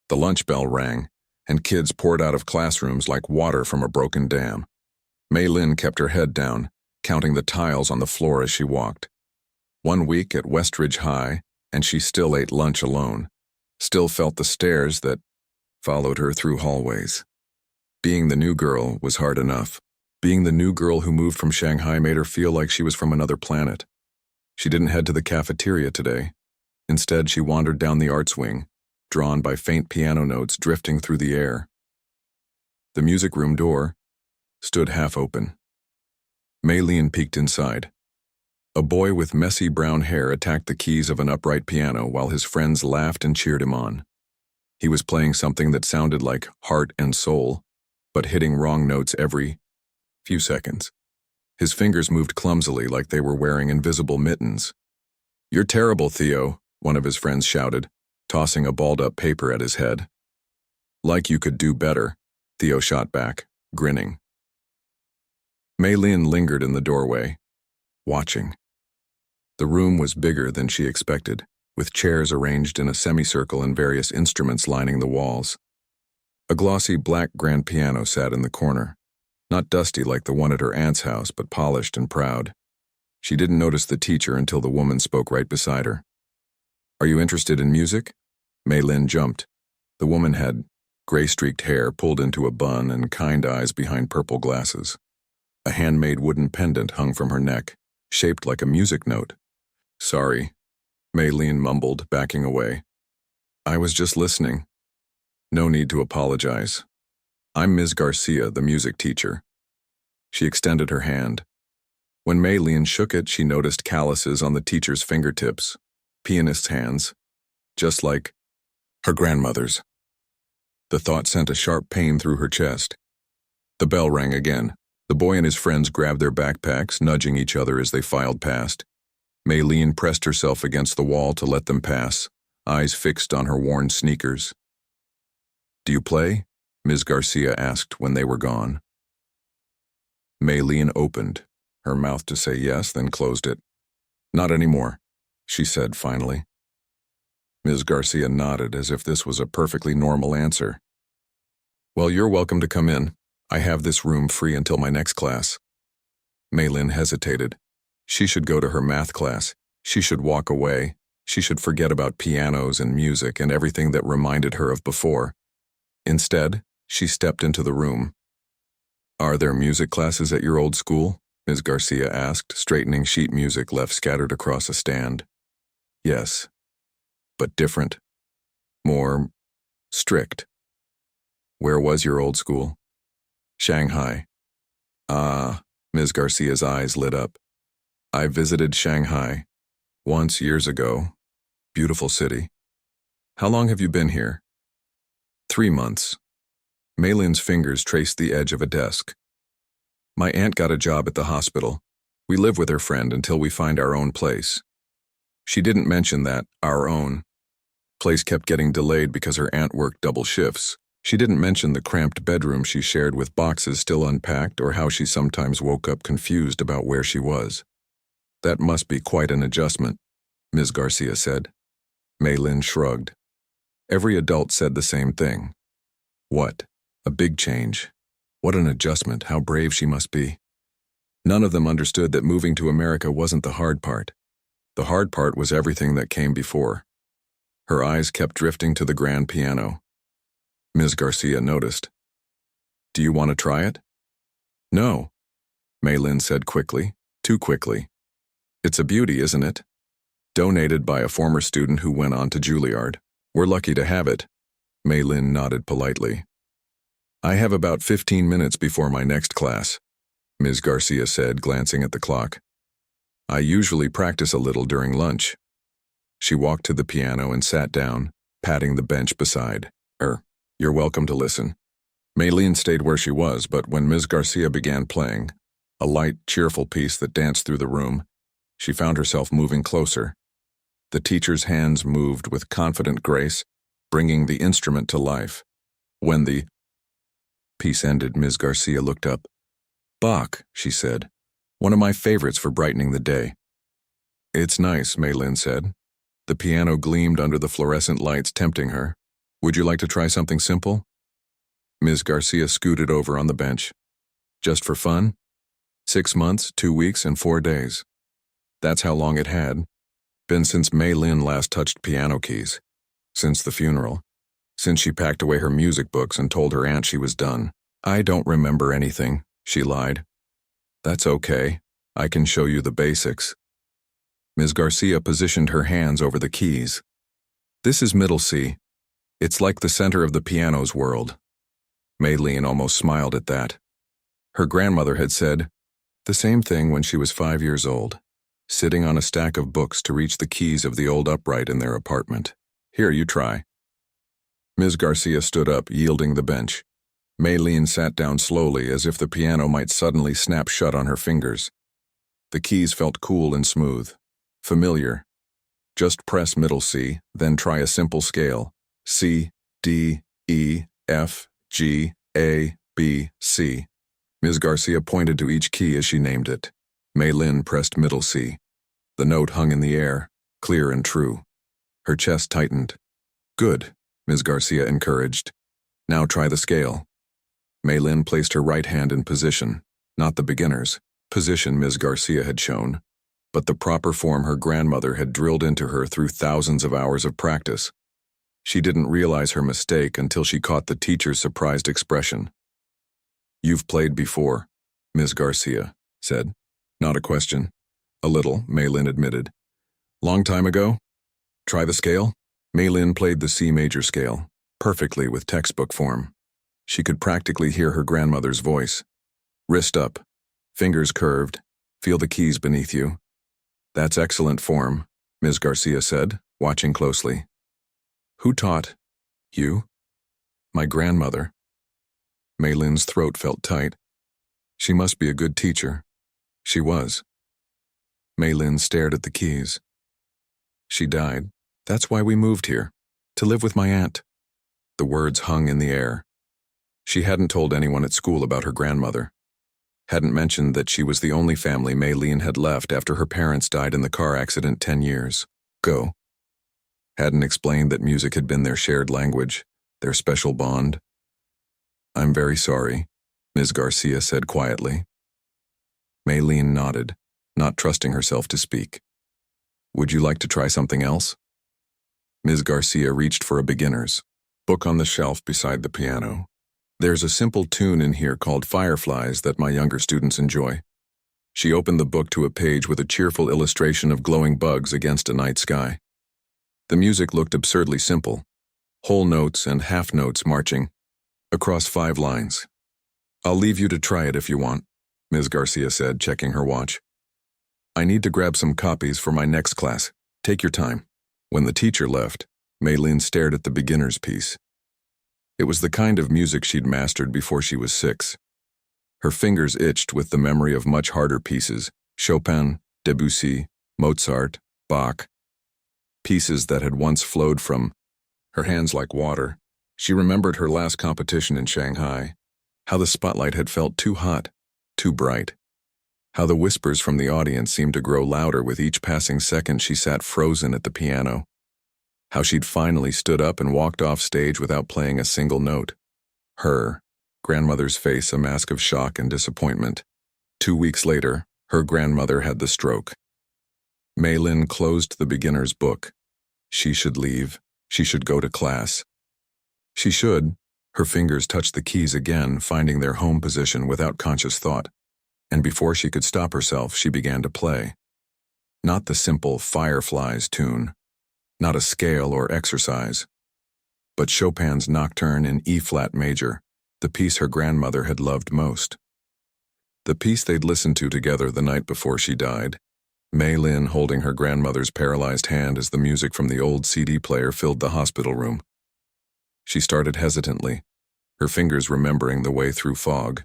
The lunch bell rang, and kids poured out of classrooms like water from a broken dam. Mei Lin kept her head down, counting the tiles on the floor as she walked. 1 week at Westridge High, and she still ate lunch alone, still felt the stares that followed her through hallways. Being the new girl was hard enough. Being the new girl who moved from Shanghai made her feel like she was from another planet. She didn't head to the cafeteria today. Instead, she wandered down the arts wing, drawn by faint piano notes drifting through the air. The music room door stood half open. Mei Lin peeked inside. A boy with messy brown hair attacked the keys of an upright piano while his friends laughed and cheered him on. He was playing something that sounded like Heart and Soul, but hitting wrong notes every few seconds. His fingers moved clumsily like they were wearing invisible mittens. "You're terrible, Theo," one of his friends shouted, tossing a balled-up paper at his head. "Like you could do better," Theo shot back, grinning. Mei Lin lingered in the doorway, watching. The room was bigger than she expected, with chairs arranged in a semicircle and various instruments lining the walls. A glossy black grand piano sat in the corner, not dusty like the one at her aunt's house, but polished and proud. She didn't notice the teacher until the woman spoke right beside her. "Are you interested in music?" Mei Lin jumped. The woman had gray-streaked hair pulled into a bun and kind eyes behind purple glasses. A handmade wooden pendant hung from her neck, shaped like a music note. "Sorry," Mei Lin mumbled, backing away. "I was just listening." "No need to apologize. I'm Ms. Garcia, the music teacher." She extended her hand. When Mei Lin shook it, she noticed calluses on the teacher's fingertips, pianist's hands, just like her grandmother's. The thought sent a sharp pain through her chest. The bell rang again. The boy and his friends grabbed their backpacks, nudging each other as they filed past. Mei Lin pressed herself against the wall to let them pass, eyes fixed on her worn sneakers. "Do you play?" Ms. Garcia asked when they were gone. Mei Lin opened her mouth to say yes, then closed it. "Not anymore," she said finally. Ms. Garcia nodded as if this was a perfectly normal answer. "Well, you're welcome to come in. I have this room free until my next class." Mei Lin hesitated. She should go to her math class. She should walk away. She should forget about pianos and music and everything that reminded her of before. Instead, she stepped into the room. "Are there music classes at your old school?" Ms. Garcia asked, straightening sheet music left scattered across a stand. "Yes, but different. More strict." "Where was your old school?" "Shanghai." "Ah," Ms. Garcia's eyes lit up. "I visited Shanghai once years ago. Beautiful city. How long have you been here?" 3 months. Mei Lin's fingers traced the edge of a desk. "My aunt got a job at the hospital. We live with her friend until we find our own place." She didn't mention that, our own place kept getting delayed because her aunt worked double shifts. She didn't mention the cramped bedroom she shared with boxes still unpacked or how she sometimes woke up confused about where she was. "That must be quite an adjustment," Ms. Garcia said. Mei Lin shrugged. Every adult said the same thing. What? A big change. What an adjustment, how brave she must be. None of them understood that moving to America wasn't the hard part. The hard part was everything that came before. Her eyes kept drifting to the grand piano. Ms. Garcia noticed. "Do you want to try it?" "No," Mei Lin said quickly, too quickly. "It's a beauty, isn't it? Donated by a former student who went on to Juilliard. We're lucky to have it." Mei Lin nodded politely. "I have about 15 minutes before my next class," Ms. Garcia said, glancing at the clock. "I usually practice a little during lunch." She walked to the piano and sat down, patting the bench beside her. "You're welcome to listen." Mei Lin stayed where she was, but when Ms. Garcia began playing, a light, cheerful piece that danced through the room, she found herself moving closer. The teacher's hands moved with confident grace, bringing the instrument to life. When the piece ended, Ms. Garcia looked up. "Bach," she said, "one of my favorites for brightening the day." "It's nice," Mei Lin said. The piano gleamed under the fluorescent lights, tempting her. Would you like to try something simple? Ms. Garcia scooted over on the bench. Just for fun? 6 months, 2 weeks, and 4 days. That's how long it had been since Mei Lin last touched piano keys. Since the funeral. Since she packed away her music books and told her aunt she was done. I don't remember anything, she lied. That's okay. I can show you the basics. Ms. Garcia positioned her hands over the keys. This is middle C. It's like the center of the piano's world. Mei Lin almost smiled at that. Her grandmother had said the same thing when she was 5 years old, sitting on a stack of books to reach the keys of the old upright in their apartment. Here, you try. Ms. Garcia stood up, yielding the bench. Mei Lin sat down slowly, as if the piano might suddenly snap shut on her fingers. The keys felt cool and smooth. Familiar. Just press middle C, then try a simple scale. C, D, E, F, G, A, B, C. Ms. Garcia pointed to each key as she named it. Mei Lin pressed middle C. The note hung in the air, clear and true. Her chest tightened. Good, Ms. Garcia encouraged. Now try the scale. Mei Lin placed her right hand in position, not the beginner's position Ms. Garcia had shown, but the proper form her grandmother had drilled into her through thousands of hours of practice. She didn't realize her mistake until she caught the teacher's surprised expression. You've played before, Ms. Garcia said. Not a question. A little, Mei Lin admitted. Long time ago? Try the scale? Mei Lin played the C major scale, perfectly with textbook form. She could practically hear her grandmother's voice. Wrist up, fingers curved, feel the keys beneath you. That's excellent form, Ms. Garcia said, watching closely. Who taught? You? My grandmother. Mei Lin's throat felt tight. She must be a good teacher. She was. Mei Lin stared at the keys. She died. That's why we moved here, to live with my aunt. The words hung in the air. She hadn't told anyone at school about her grandmother. Hadn't mentioned that she was the only family Mei Lin had left after her parents died in the car accident 10 years ago. Hadn't explained that music had been their shared language, their special bond. I'm very sorry, Ms. Garcia said quietly. Mei Lin nodded, not trusting herself to speak. Would you like to try something else? Ms. Garcia reached for a beginner's book on the shelf beside the piano. There's a simple tune in here called Fireflies that my younger students enjoy. She opened the book to a page with a cheerful illustration of glowing bugs against a night sky. The music looked absurdly simple, whole notes and half notes marching across 5 lines. I'll leave you to try it if you want, Ms. Garcia said, checking her watch. I need to grab some copies for my next class. Take your time. When the teacher left, Mei Lin stared at the beginner's piece. It was the kind of music she'd mastered before she was 6. Her fingers itched with the memory of much harder pieces, Chopin, Debussy, Mozart, Bach. Pieces that had once flowed from her hands like water. She remembered her last competition in Shanghai, how the spotlight had felt too hot, too bright, how the whispers from the audience seemed to grow louder with each passing second she sat frozen at the piano, how she'd finally stood up and walked off stage without playing a single note. Her grandmother's face a mask of shock and disappointment. 2 weeks later, her grandmother had the stroke. Mei Lin closed the beginner's book. She should leave. She should go to class. She should. Her fingers touched the keys again, finding their home position without conscious thought. And before she could stop herself, she began to play. Not the simple Fireflies tune. Not a scale or exercise. But Chopin's Nocturne in E-flat major, the piece her grandmother had loved most. The piece they'd listened to together the night before she died. Mei Lin holding her grandmother's paralyzed hand as the music from the old CD player filled the hospital room. She started hesitantly, her fingers remembering the way through fog.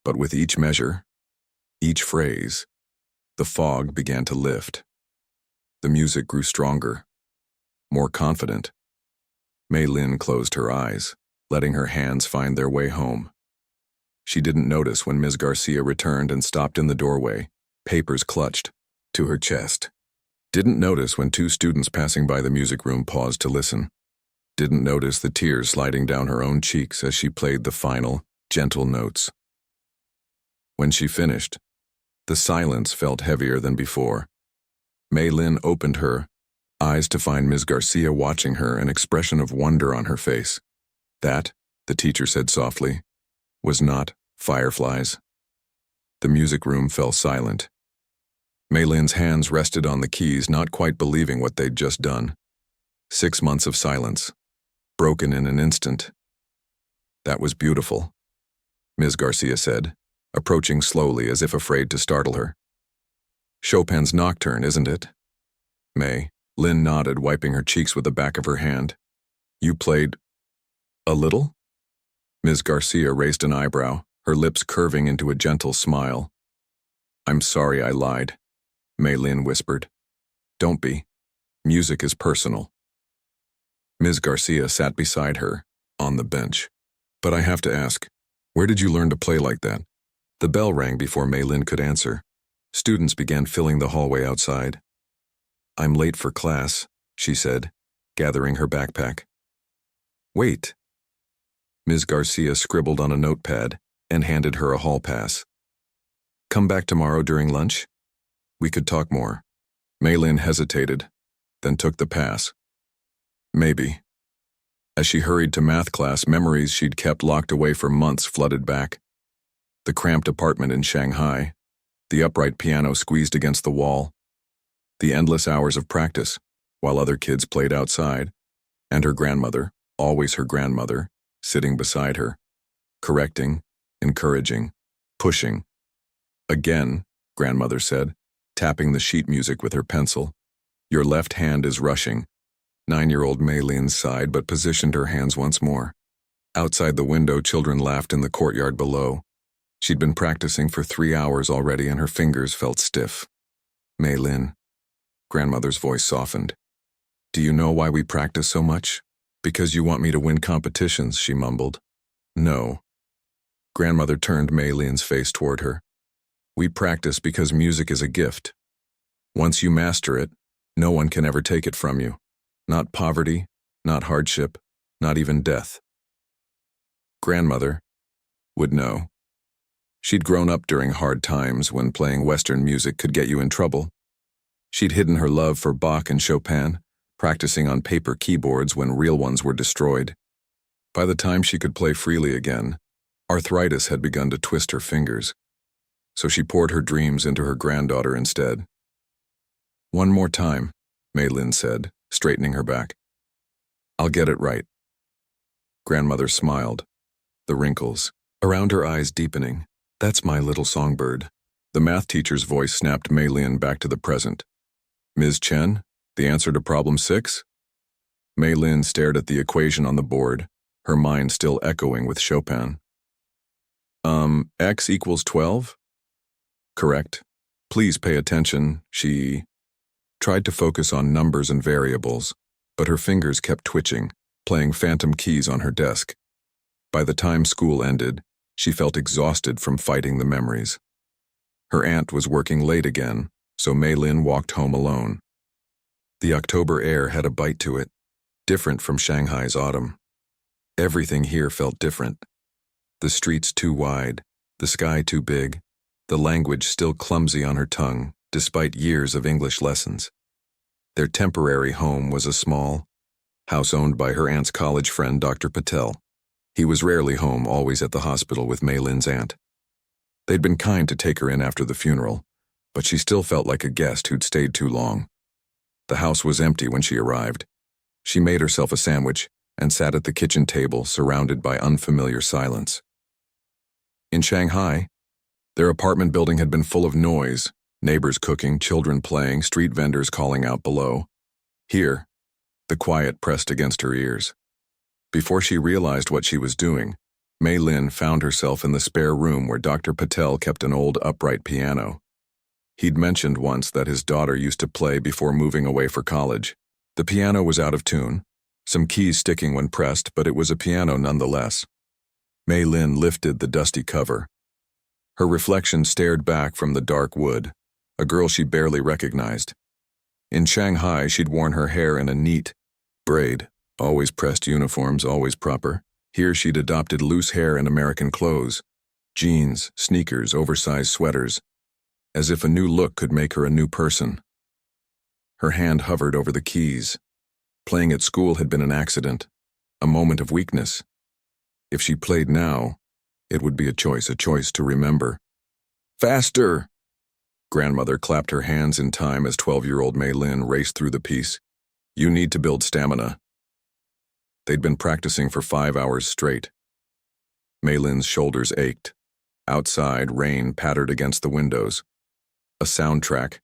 But with each measure, each phrase, the fog began to lift. The music grew stronger, more confident. Mei Lin closed her eyes, letting her hands find their way home. She didn't notice when Ms. Garcia returned and stopped in the doorway, papers clutched to her chest. Didn't notice when 2 students passing by the music room paused to listen. didn't notice the tears sliding down her own cheeks as she played the final, gentle notes. When she finished, the silence felt heavier than before. Mei Lin opened her eyes to find Ms. Garcia watching her, an expression of wonder on her face. That, the teacher said softly, was not fireflies. The music room fell silent. Mei Lin's hands rested on the keys, not quite believing what they'd just done. 6 months of silence, broken in an instant. That was beautiful, Ms. Garcia said, approaching slowly as if afraid to startle her. Chopin's Nocturne, isn't it? Mei Lin nodded, wiping her cheeks with the back of her hand. You played a little? Ms. Garcia raised an eyebrow, her lips curving into a gentle smile. I'm sorry I lied, Mei Lin whispered. Don't be. Music is personal. Ms. Garcia sat beside her, on the bench. But I have to ask, where did you learn to play like that? The bell rang before Mei Lin could answer. Students began filling the hallway outside. I'm late for class, she said, gathering her backpack. Wait. Ms. Garcia scribbled on a notepad and handed her a hall pass. Come back tomorrow during lunch? We could talk more. Mei Lin hesitated, then took the pass. Maybe. As she hurried to math class, memories she'd kept locked away for months flooded back. The cramped apartment in Shanghai, the upright piano squeezed against the wall, the endless hours of practice while other kids played outside, and her grandmother, always her grandmother, sitting beside her, correcting, encouraging, pushing. Again, grandmother said, tapping the sheet music with her pencil. Your left hand is rushing. 9-year-old Mei Lin sighed but positioned her hands once more. Outside the window, children laughed in the courtyard below. She'd been practicing for 3 hours already and her fingers felt stiff. Mei Lin. Grandmother's voice softened. Do you know why we practice so much? Because you want me to win competitions, she mumbled. No. Grandmother turned Mei Lin's face toward her. We practice because music is a gift. Once you master it, no one can ever take it from you. Not poverty, not hardship, not even death. Grandmother would know. She'd grown up during hard times when playing Western music could get you in trouble. She'd hidden her love for Bach and Chopin, practicing on paper keyboards when real ones were destroyed. By the time she could play freely again, arthritis had begun to twist her fingers, so she poured her dreams into her granddaughter instead. One more time, Mei Lin said, straightening her back. I'll get it right. Grandmother smiled, the wrinkles around her eyes deepening. That's my little songbird. The math teacher's voice snapped Mei Lin back to the present. Ms. Chen, the answer to problem 6? Mei Lin stared at the equation on the board, her mind still echoing with Chopin. X equals 12? Correct. Please pay attention, she tried to focus on numbers and variables, but her fingers kept twitching, playing phantom keys on her desk. By the time school ended, she felt exhausted from fighting the memories. Her aunt was working late again, so Mei Lin walked home alone. The October air had a bite to it, different from Shanghai's autumn. Everything here felt different. The streets too wide, the sky too big, the language still clumsy on her tongue, despite years of English lessons. Their temporary home was a small house owned by her aunt's college friend, Dr. Patel. He was rarely home, always at the hospital with Mei Lin's aunt. They'd been kind to take her in after the funeral, but she still felt like a guest who'd stayed too long. The house was empty when she arrived. She made herself a sandwich and sat at the kitchen table, surrounded by unfamiliar silence. In Shanghai, their apartment building had been full of noise, neighbors cooking, children playing, street vendors calling out below. Here, the quiet pressed against her ears. Before she realized what she was doing, Mei Lin found herself in the spare room where Dr. Patel kept an old upright piano. He'd mentioned once that his daughter used to play before moving away for college. The piano was out of tune, some keys sticking when pressed, but it was a piano nonetheless. Mei Lin lifted the dusty cover. Her reflection stared back from the dark wood, a girl she barely recognized. In Shanghai, she'd worn her hair in a neat braid, Always pressed uniforms, always proper. Here she'd adopted loose hair and American clothes. Jeans, sneakers, oversized sweaters. As if a new look could make her a new person. Her hand hovered over the keys. Playing at school had been an accident. A moment of weakness. If she played now, it would be a choice to remember. Faster! Grandmother clapped her hands in time as 12-year-old Mei Lin raced through the piece. You need to build stamina. They'd been practicing for 5 hours straight. Mei Lin's shoulders ached. Outside, rain pattered against the windows. A soundtrack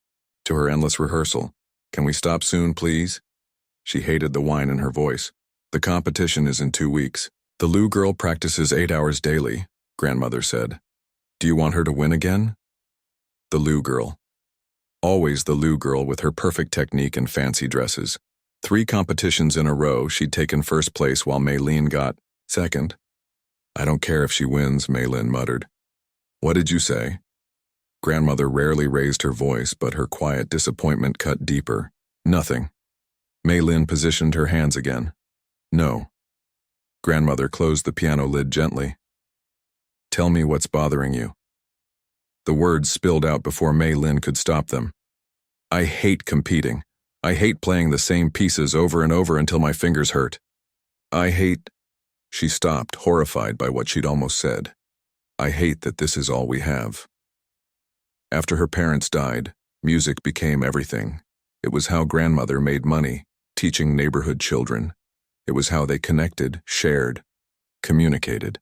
to her endless rehearsal. Can we stop soon, please? She hated the whine in her voice. The competition is in 2 weeks. The Lu girl practices 8 hours daily, Grandmother said. Do you want her to win again? The Lu girl. Always the Lu girl with her perfect technique and fancy dresses. 3 competitions in a row, she'd taken first place while Mei Lin got second. I don't care if she wins, Mei Lin muttered. What did you say? Grandmother rarely raised her voice, but her quiet disappointment cut deeper. Nothing. Mei Lin positioned her hands again. No. Grandmother closed the piano lid gently. Tell me what's bothering you. The words spilled out before Mei Lin could stop them. I hate competing. I hate playing the same pieces over and over until my fingers hurt. I hate... She stopped, horrified by what she'd almost said. I hate that this is all we have. After her parents died, music became everything. It was how Grandmother made money, teaching neighborhood children. It was how they connected, shared, communicated.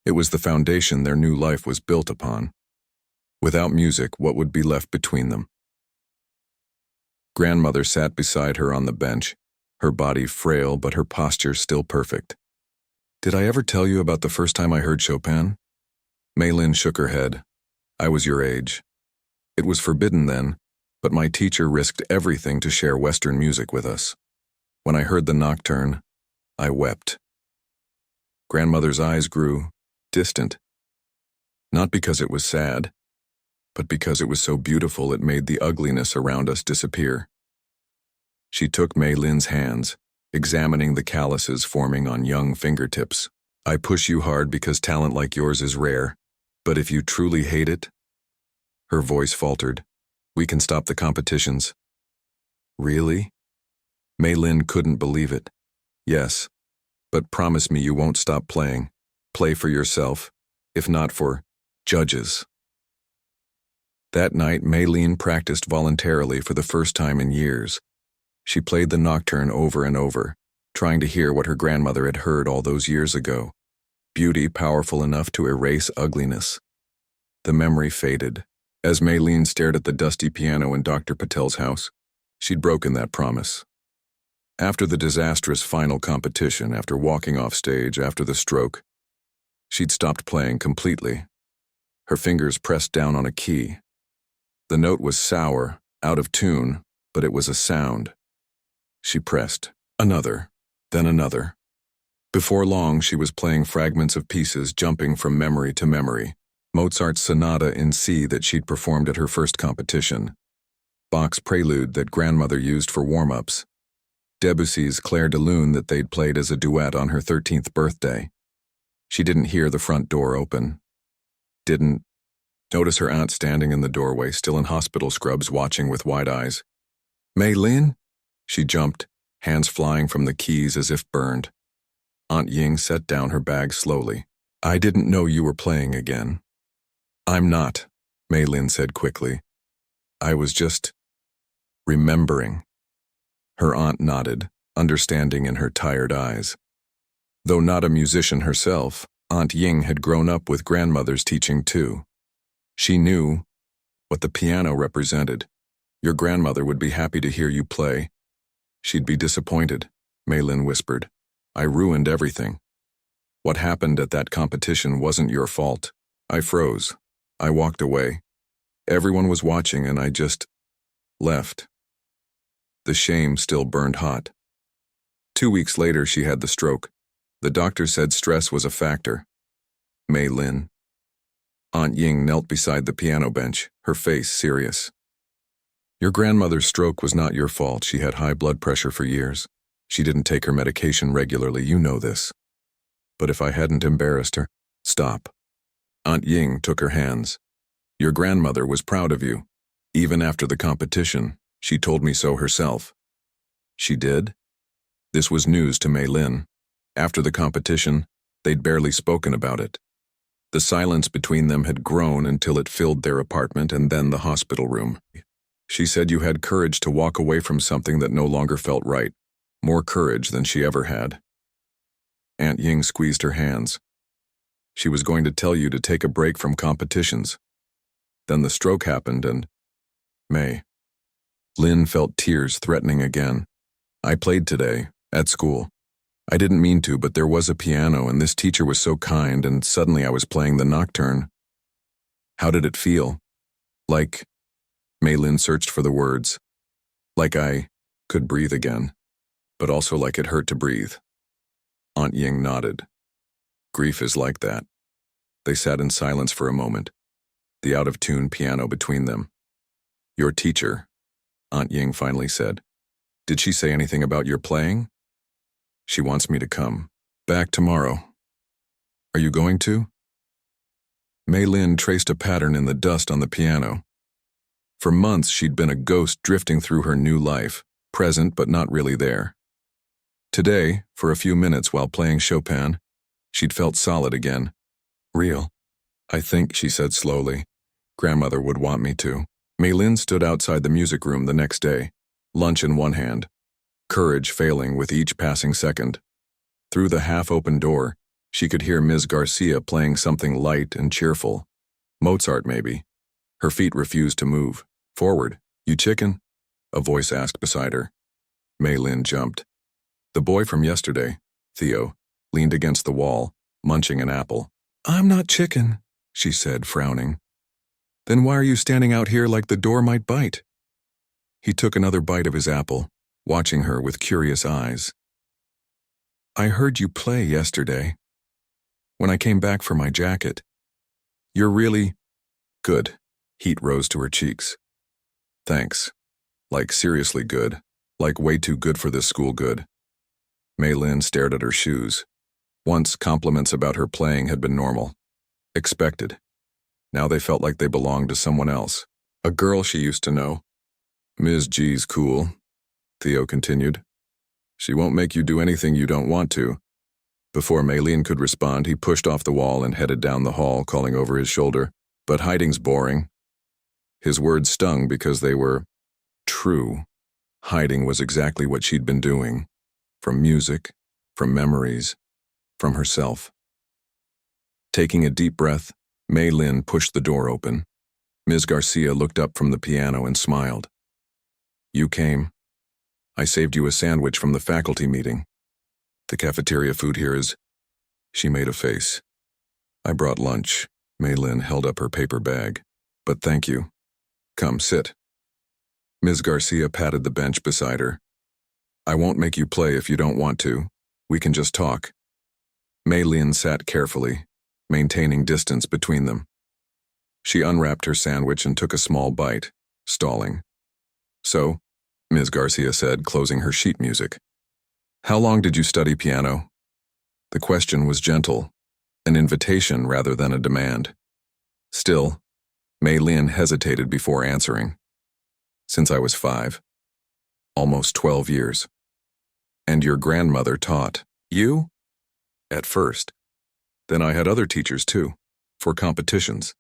It was the foundation their new life was built upon. Without music, what would be left between them? Grandmother sat beside her on the bench, her body frail but her posture still perfect. Did I ever tell you about the first time I heard Chopin? Mei Lin shook her head. I was your age. It was forbidden then, but my teacher risked everything to share Western music with us. When I heard the nocturne, I wept. Grandmother's eyes grew distant. Not because it was sad, but because it was so beautiful it made the ugliness around us disappear. She took Mei Lin's hands, examining the calluses forming on young fingertips. I push you hard because talent like yours is rare, but if you truly hate it... Her voice faltered. We can stop the competitions. Really? Mei Lin couldn't believe it. Yes, but promise me you won't stop playing. Play for yourself, if not for judges. That night, Mei Lin practiced voluntarily for the first time in years. She played the nocturne over and over, trying to hear what her grandmother had heard all those years ago. Beauty powerful enough to erase ugliness. The memory faded. As Mei Lin stared at the dusty piano in Dr. Patel's house, she'd broken that promise. After the disastrous final competition, after walking off stage after the stroke, she'd stopped playing completely. Her fingers pressed down on a key. The note was sour, out of tune, but it was a sound. She pressed. Another, then another. Before long, she was playing fragments of pieces jumping from memory to memory. Mozart's sonata in C that she'd performed at her first competition. Bach's prelude that Grandmother used for warm-ups. Debussy's Clair de Lune that they'd played as a duet on her 13th birthday. She didn't hear the front door open. Didn't notice her aunt standing in the doorway, still in hospital scrubs, watching with wide eyes. Mei Lin? She jumped, hands flying from the keys as if burned. Aunt Ying set down her bag slowly. I didn't know you were playing again. I'm not, Mei Lin said quickly. I was just remembering. Her aunt nodded, understanding in her tired eyes. Though not a musician herself, Aunt Ying had grown up with Grandmother's teaching too. She knew what the piano represented. Your grandmother would be happy to hear you play. She'd be disappointed, Mei Lin whispered. I ruined everything. What happened at that competition wasn't your fault. I froze. I walked away. Everyone was watching and I just left. The shame still burned hot. 2 weeks later, she had the stroke. The doctor said stress was a factor. Mei Lin. Aunt Ying knelt beside the piano bench, her face serious. Your grandmother's stroke was not your fault. She had high blood pressure for years. She didn't take her medication regularly, you know this. But if I hadn't embarrassed her, stop. Aunt Ying took her hands. Your grandmother was proud of you. Even after the competition, she told me so herself. She did? This was news to Mei Lin. After the competition, they'd barely spoken about it. The silence between them had grown until it filled their apartment and then the hospital room. She said you had courage to walk away from something that no longer felt right, more courage than she ever had. Aunt Ying squeezed her hands. She was going to tell you to take a break from competitions. Then the stroke happened and… Mei. Lin felt tears threatening again. I played today, at school. I didn't mean to, but there was a piano and this teacher was so kind and suddenly I was playing the nocturne. How did it feel? Like… Mei Lin searched for the words. Like I could breathe again, but also like it hurt to breathe. Aunt Ying nodded. Grief is like that. They sat in silence for a moment, the out-of-tune piano between them. Your teacher, Aunt Ying finally said. Did she say anything about your playing? She wants me to come back tomorrow. Are you going to? Mei Lin traced a pattern in the dust on the piano. For months she'd been a ghost drifting through her new life, present but not really there. Today, for a few minutes while playing Chopin, she'd felt solid again. Real. I think, she said slowly, grandmother would want me to. Mei Lin stood outside the music room the next day, lunch in one hand, courage failing with each passing second. Through the half-open door, she could hear Ms. Garcia playing something light and cheerful. Mozart, maybe. Her feet refused to move. Forward, you chicken? A voice asked beside her. Mei Lin jumped. The boy from yesterday, Theo, leaned against the wall, munching an apple. I'm not chicken, she said, frowning. Then why are you standing out here like the door might bite? He took another bite of his apple, watching her with curious eyes. I heard you play yesterday. When I came back for my jacket. You're really… good. Heat rose to her cheeks. Thanks. Like seriously good. Like way too good for this school good. Mei Lin stared at her shoes. Once compliments about her playing had been normal. Expected. Now they felt like they belonged to someone else. A girl she used to know. Ms. G's cool, Theo continued. She won't make you do anything you don't want to. Before Mei Lin could respond, he pushed off the wall and headed down the hall, calling over his shoulder, but hiding's boring. His words stung because they were true. Hiding was exactly what she'd been doing. From music, from memories, from herself. Taking a deep breath, Mei Lin pushed the door open. Ms. Garcia looked up from the piano and smiled. You came. I saved you a sandwich from the faculty meeting. The cafeteria food here is… She made a face. I brought lunch. Mei Lin held up her paper bag. But thank you. Come, sit. Ms. Garcia patted the bench beside her. I won't make you play if you don't want to. We can just talk. Mei Lin sat carefully, maintaining distance between them. She unwrapped her sandwich and took a small bite, stalling. So, Ms. Garcia said, closing her sheet music. How long did you study piano? The question was gentle, an invitation rather than a demand. Still, Mei Lin hesitated before answering. Since I was 5. Almost 12 years. And your grandmother taught. You? At first. Then I had other teachers too, for competitions.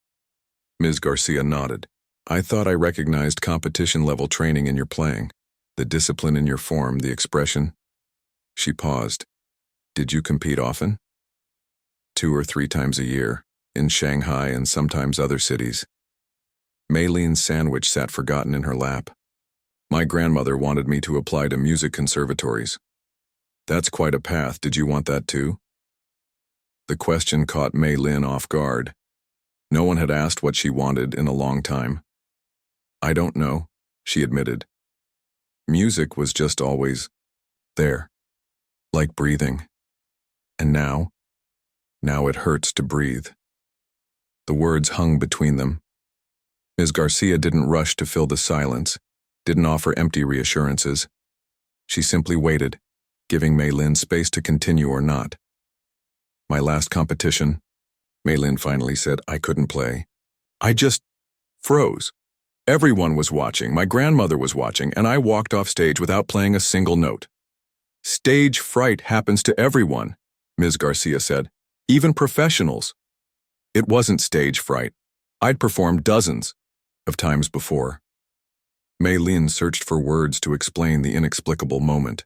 Ms. Garcia nodded. I thought I recognized competition-level training in your playing, the discipline in your form, the expression. She paused. Did you compete often? 2 or 3 times a year, in Shanghai and sometimes other cities. Mei Lin's sandwich sat forgotten in her lap. My grandmother wanted me to apply to music conservatories. That's quite a path. Did you want that too? The question caught Mei Lin off guard. No one had asked what she wanted in a long time. I don't know, she admitted. Music was just always there, like breathing. And now it hurts to breathe. The words hung between them. Ms. Garcia didn't rush to fill the silence, didn't offer empty reassurances. She simply waited, giving Mei Lin space to continue or not. My last competition, Mei Lin finally said. I couldn't play. I just froze. Everyone was watching, my grandmother was watching, and I walked off stage without playing a single note. Stage fright happens to everyone, Ms. Garcia said, even professionals. It wasn't stage fright. I'd performed dozens of times before. Mei Lin searched for words to explain the inexplicable moment.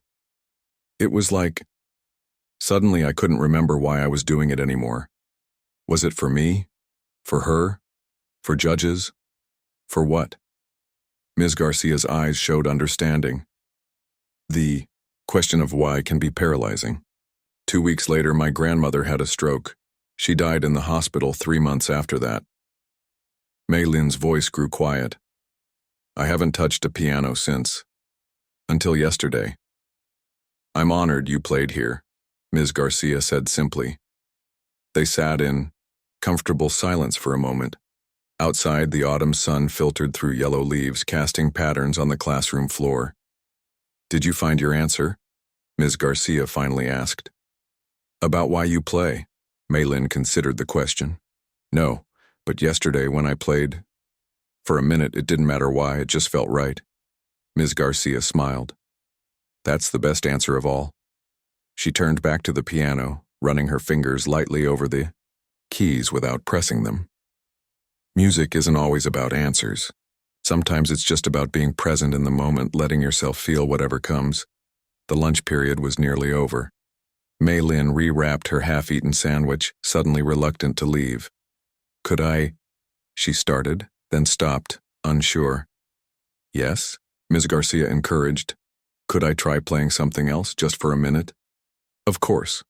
It was like, suddenly I couldn't remember why I was doing it anymore. Was it for me? For her? For judges? For what? Ms. Garcia's eyes showed understanding. The question of why can be paralyzing. 2 weeks later, my grandmother had a stroke. She died in the hospital 3 months after that. Mei Lin's voice grew quiet. I haven't touched a piano since. Until yesterday. I'm honored you played here, Ms. Garcia said simply. They sat in comfortable silence for a moment. Outside, the autumn sun filtered through yellow leaves, casting patterns on the classroom floor. Did you find your answer? Ms. Garcia finally asked. About why you play? Mei Lin considered the question. No, but yesterday when I played, for a minute it didn't matter why, it just felt right. Ms. Garcia smiled. That's the best answer of all. She turned back to the piano, running her fingers lightly over the keys without pressing them. Music isn't always about answers. Sometimes it's just about being present in the moment, letting yourself feel whatever comes. The lunch period was nearly over. Mei Lin rewrapped her half-eaten sandwich, suddenly reluctant to leave. Could I? She started, then stopped, unsure. Yes, Ms. Garcia encouraged. Could I try playing something else, just for a minute? Of course.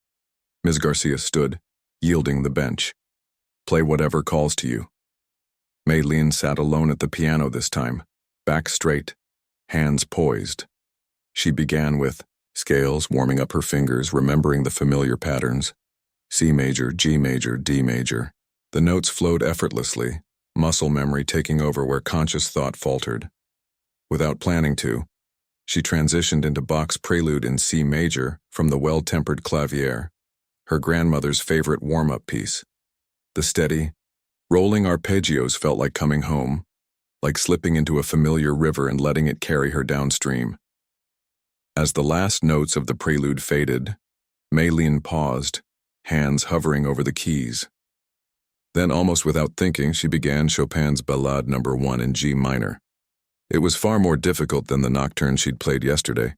Ms. Garcia stood, yielding the bench. Play whatever calls to you. Mei Lin sat alone at the piano this time, back straight, hands poised. She began with scales, warming up her fingers, remembering the familiar patterns. C major, G major, D major. The notes flowed effortlessly, muscle memory taking over where conscious thought faltered. Without planning to, she transitioned into Bach's Prelude in C major from the Well-Tempered Clavier, her grandmother's favorite warm-up piece. The steady, rolling arpeggios felt like coming home, like slipping into a familiar river and letting it carry her downstream. As the last notes of the prelude faded, Mei Lin paused, hands hovering over the keys. Then, almost without thinking, she began Chopin's Ballade No. 1 in G minor. It was far more difficult than the nocturne she'd played yesterday,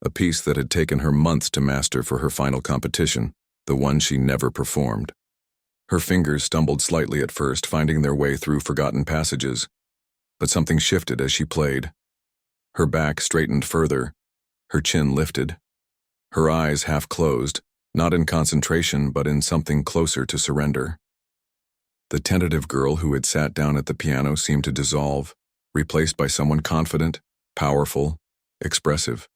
a piece that had taken her months to master for her final competition, the one she never performed. Her fingers stumbled slightly at first, finding their way through forgotten passages, but something shifted as she played. Her back straightened further, her chin lifted, her eyes half closed, not in concentration but in something closer to surrender. The tentative girl who had sat down at the piano seemed to dissolve, replaced by someone confident, powerful, expressive.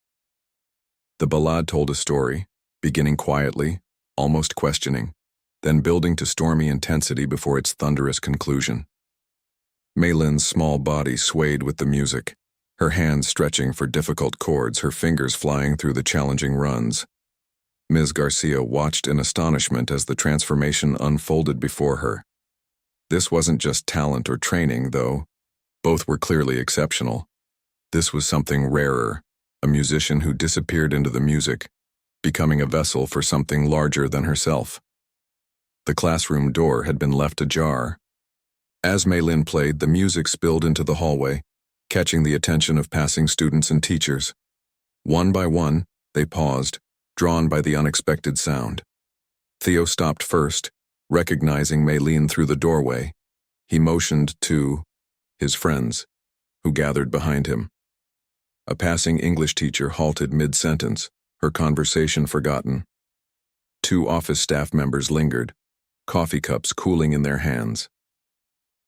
The ballade told a story, beginning quietly, almost questioning, then building to stormy intensity before its thunderous conclusion. Mei Lin's small body swayed with the music, her hands stretching for difficult chords, her fingers flying through the challenging runs. Ms. Garcia watched in astonishment as the transformation unfolded before her. This wasn't just talent or training, though. Both were clearly exceptional. This was something rarer, a musician who disappeared into the music, becoming a vessel for something larger than herself. The classroom door had been left ajar. As Mei Lin played, the music spilled into the hallway, catching the attention of passing students and teachers. One by one, they paused, drawn by the unexpected sound. Theo stopped first, recognizing Mei Lin through the doorway. He motioned to his friends, who gathered behind him. A passing English teacher halted mid-sentence, her conversation forgotten. 2 office staff members lingered, coffee cups cooling in their hands.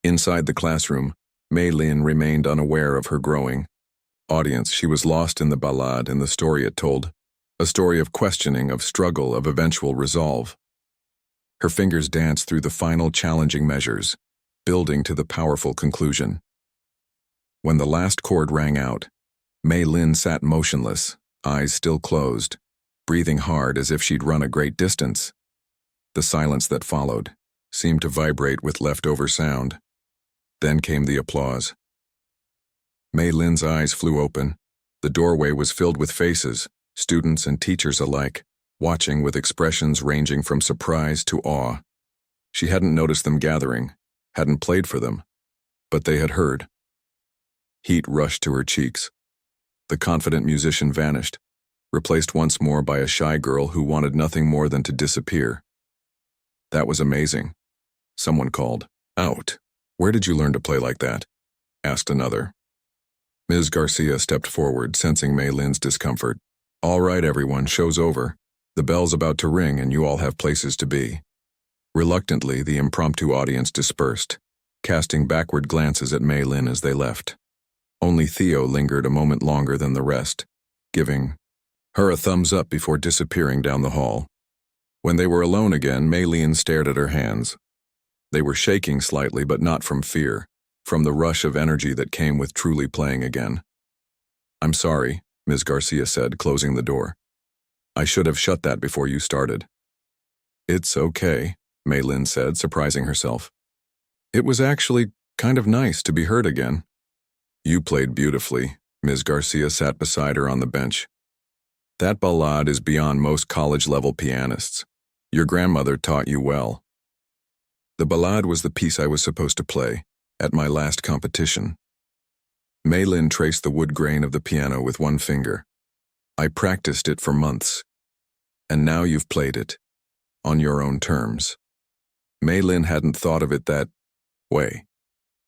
Inside the classroom, Mei Lin remained unaware of her growing audience. She was lost in the ballade and the story it told, a story of questioning, of struggle, of eventual resolve. Her fingers danced through the final challenging measures, building to the powerful conclusion. When the last chord rang out, Mei Lin sat motionless, eyes still closed, breathing hard as if she'd run a great distance. The silence that followed seemed to vibrate with leftover sound. Then came the applause. Mei Lin's eyes flew open. The doorway was filled with faces, students and teachers alike, watching with expressions ranging from surprise to awe. She hadn't noticed them gathering, hadn't played for them, but they had heard. Heat rushed to her cheeks. The confident musician vanished, replaced once more by a shy girl who wanted nothing more than to disappear. That was amazing. Someone called, "Out. Where did you learn to play like that?" asked another. Ms. Garcia stepped forward, sensing Mei Lin's discomfort. "All right, everyone, show's over. The bell's about to ring and you all have places to be." Reluctantly, the impromptu audience dispersed, casting backward glances at Mei Lin as they left. Only Theo lingered a moment longer than the rest, giving her a thumbs up before disappearing down the hall. When they were alone again, Mei Lin stared at her hands. They were shaking slightly, but not from fear, from the rush of energy that came with truly playing again. "I'm sorry," Ms. Garcia said, closing the door. "I should have shut that before you started." "It's okay," Mei Lin said, surprising herself. "It was actually kind of nice to be heard again." "You played beautifully." Ms. Garcia sat beside her on the bench. "That ballade is beyond most college-level pianists. Your grandmother taught you well." "The ballade was the piece I was supposed to play at my last competition." Mei Lin traced the wood grain of the piano with one finger. "I practiced it for months. And now you've played it. On your own terms." Mei Lin hadn't thought of it that way.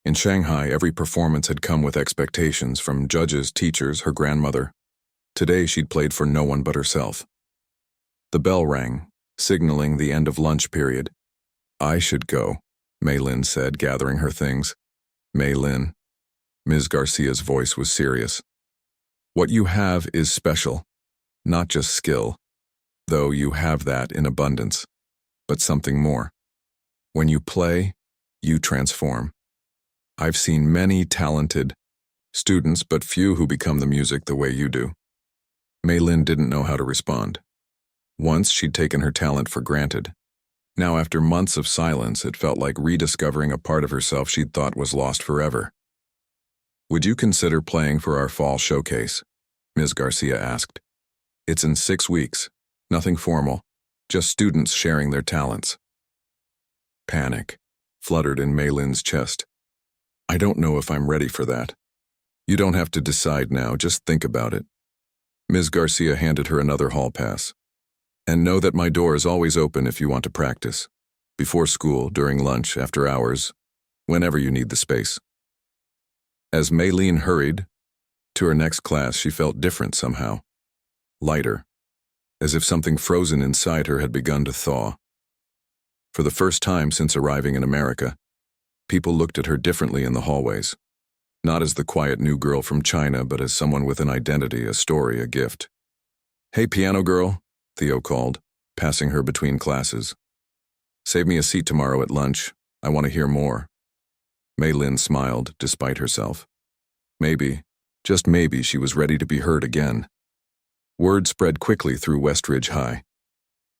In Shanghai, every performance had come with expectations from judges, teachers, her grandmother. Today she'd played for no one but herself. The bell rang, signaling the end of lunch period. "I should go," Mei Lin said, gathering her things. "Mei Lin." Ms. Garcia's voice was serious. "What you have is special, not just skill, though you have that in abundance, but something more. When you play, you transform. I've seen many talented students, but few who become the music the way you do." Mei Lin didn't know how to respond. Once she'd taken her talent for granted. Now, after months of silence, it felt like rediscovering a part of herself she'd thought was lost forever. "Would you consider playing for our fall showcase?" Ms. Garcia asked. "It's in 6 weeks. Nothing formal, just students sharing their talents." Panic fluttered in Mei Lin's chest. "I don't know if I'm ready for that." "You don't have to decide now, just think about it." Ms. Garcia handed her another hall pass. "And know that my door is always open if you want to practice. Before school, during lunch, after hours, whenever you need the space." As Mei Lin hurried to her next class, she felt different somehow. Lighter, as if something frozen inside her had begun to thaw. For the first time since arriving in America, people looked at her differently in the hallways. Not as the quiet new girl from China, but as someone with an identity, a story, a gift. "Hey, piano girl," Theo called, passing her between classes. "Save me a seat tomorrow at lunch. I want to hear more." Mei Lin smiled, despite herself. Maybe, just maybe, she was ready to be heard again. Word spread quickly through Westridge High.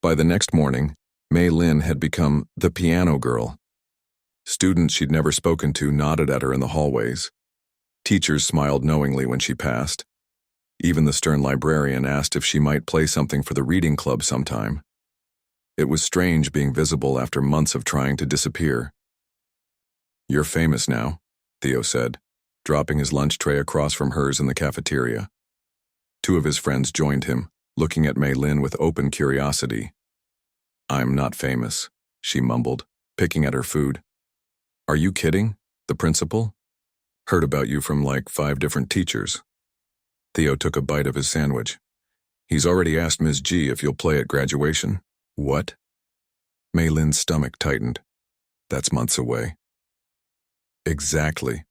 By the next morning, Mei Lin had become the piano girl. Students she'd never spoken to nodded at her in the hallways. Teachers smiled knowingly when she passed. Even the stern librarian asked if she might play something for the reading club sometime. It was strange being visible after months of trying to disappear. "You're famous now," Theo said, dropping his lunch tray across from hers in the cafeteria. Two of his friends joined him, looking at Mei Lin with open curiosity. "I'm not famous," she mumbled, picking at her food. "Are you kidding? The principal? Heard about you from like 5 different teachers." Theo took a bite of his sandwich. "He's already asked Ms. G if you'll play at graduation." "What?" Mei Lin's stomach tightened. "That's months away." "Exactly.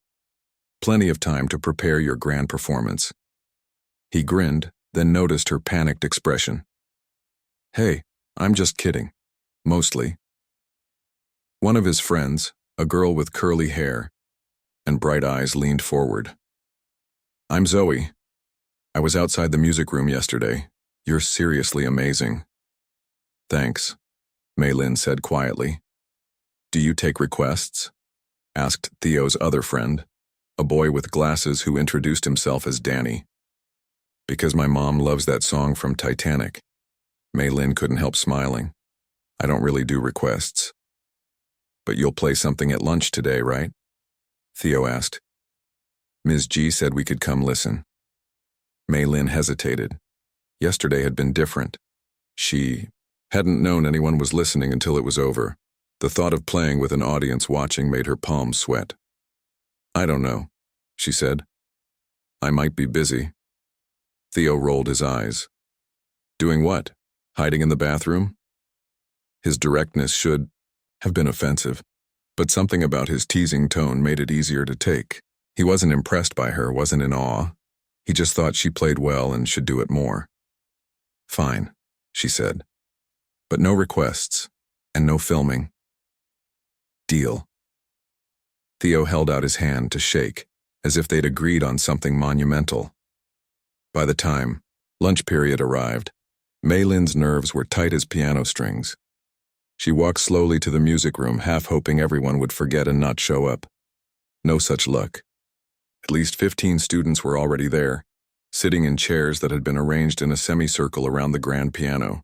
Plenty of time to prepare your grand performance." He grinned, then noticed her panicked expression. "Hey, I'm just kidding. Mostly." One of his friends, a girl with curly hair and bright eyes, leaned forward. "I'm Zoe. I was outside the music room yesterday. You're seriously amazing. Thanks, Maylin said quietly. Do you take requests? Asked Theo's other friend, a boy with glasses who introduced himself as Danny. Because my mom loves that song from Titanic. Maylin couldn't help smiling. I don't really do requests. But you'll play something at lunch today, right? Theo asked. Ms. G said we could come listen. Maylin hesitated. Yesterday had been different. She hadn't known anyone was listening until it was over. The thought of playing with an audience watching made her palms sweat. I don't know, she said. I might be busy. Theo rolled his eyes. Doing what? Hiding in the bathroom? His directness should have been offensive, but something about his teasing tone made it easier to take. He wasn't impressed by her, wasn't in awe. He just thought she played well and should do it more. Fine, she said. But no requests, and no filming. Deal. Theo held out his hand to shake, as if they'd agreed on something monumental. By the time lunch period arrived, Maylin's nerves were tight as piano strings. She walked slowly to the music room, half hoping everyone would forget and not show up. No such luck. At least 15 students were already there, sitting in chairs that had been arranged in a semicircle around the grand piano.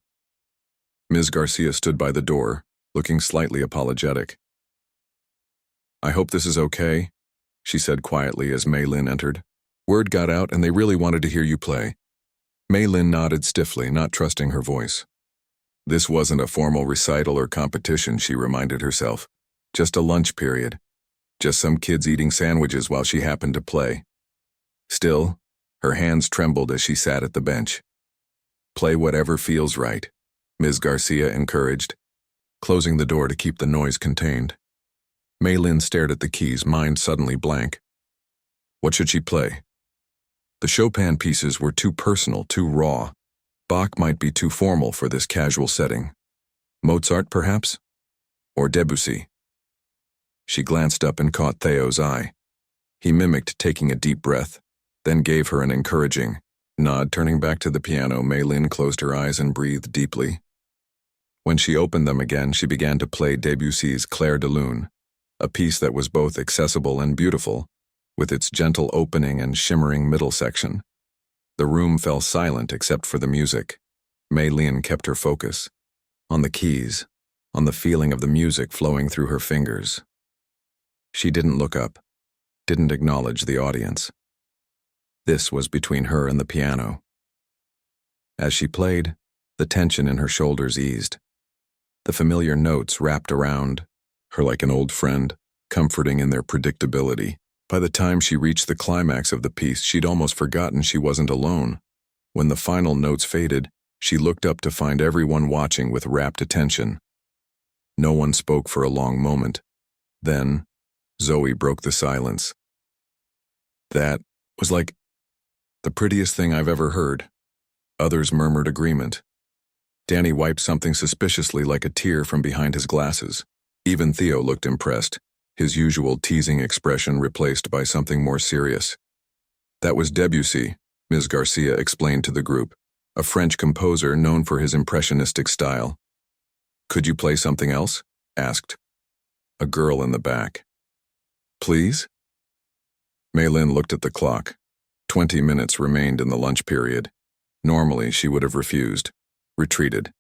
Ms. Garcia stood by the door, looking slightly apologetic. I hope this is okay, she said quietly as Maylin entered. Word got out and they really wanted to hear you play. Maylin nodded stiffly, not trusting her voice. This wasn't a formal recital or competition, she reminded herself. Just a lunch period. Just some kids eating sandwiches while she happened to play. Still, her hands trembled as she sat at the bench. Play whatever feels right, Ms. Garcia encouraged, closing the door to keep the noise contained. Maylin stared at the keys, mind suddenly blank. What should she play? The Chopin pieces were too personal, too raw. Bach might be too formal for this casual setting. Mozart, perhaps? Or Debussy? She glanced up and caught Theo's eye. He mimicked taking a deep breath, then gave her an encouraging nod. Turning back to the piano, Maylin closed her eyes and breathed deeply. When she opened them again, she began to play Debussy's Clair de Lune, a piece that was both accessible and beautiful, with its gentle opening and shimmering middle section. The room fell silent except for the music. Maylin kept her focus on the keys, on the feeling of the music flowing through her fingers. She didn't look up, didn't acknowledge the audience. This was between her and the piano. As she played, the tension in her shoulders eased. The familiar notes wrapped around her like an old friend, comforting in their predictability. By the time she reached the climax of the piece, she'd almost forgotten she wasn't alone. When the final notes faded, she looked up to find everyone watching with rapt attention. No one spoke for a long moment. Then, Zoe broke the silence. That was like the prettiest thing I've ever heard. Others murmured agreement. Danny wiped something suspiciously like a tear from behind his glasses. Even Theo looked impressed, his usual teasing expression replaced by something more serious. That was Debussy, Ms. Garcia explained to the group, a French composer known for his impressionistic style. Could you play something else? Asked a girl in the back. Please? Maylin looked at the clock. 20 minutes remained in the lunch period. Normally, she would have refused, retreated.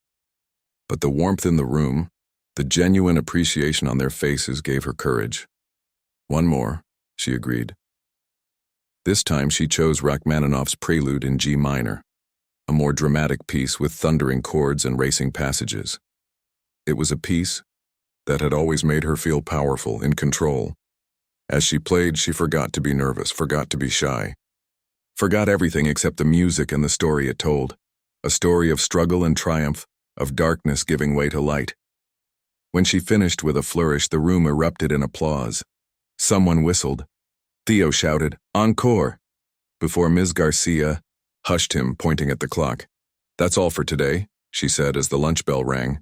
But the warmth in the room, the genuine appreciation on their faces gave her courage. One more, she agreed. This time she chose Rachmaninoff's Prelude in G minor, a more dramatic piece with thundering chords and racing passages. It was a piece that had always made her feel powerful, in control. As she played, she forgot to be nervous, forgot to be shy. Forgot everything except the music and the story it told. A story of struggle and triumph, of darkness giving way to light. When she finished with a flourish, the room erupted in applause. Someone whistled. Theo shouted, "Encore!" before Ms. Garcia hushed him, pointing at the clock. That's all for today, she said as the lunch bell rang.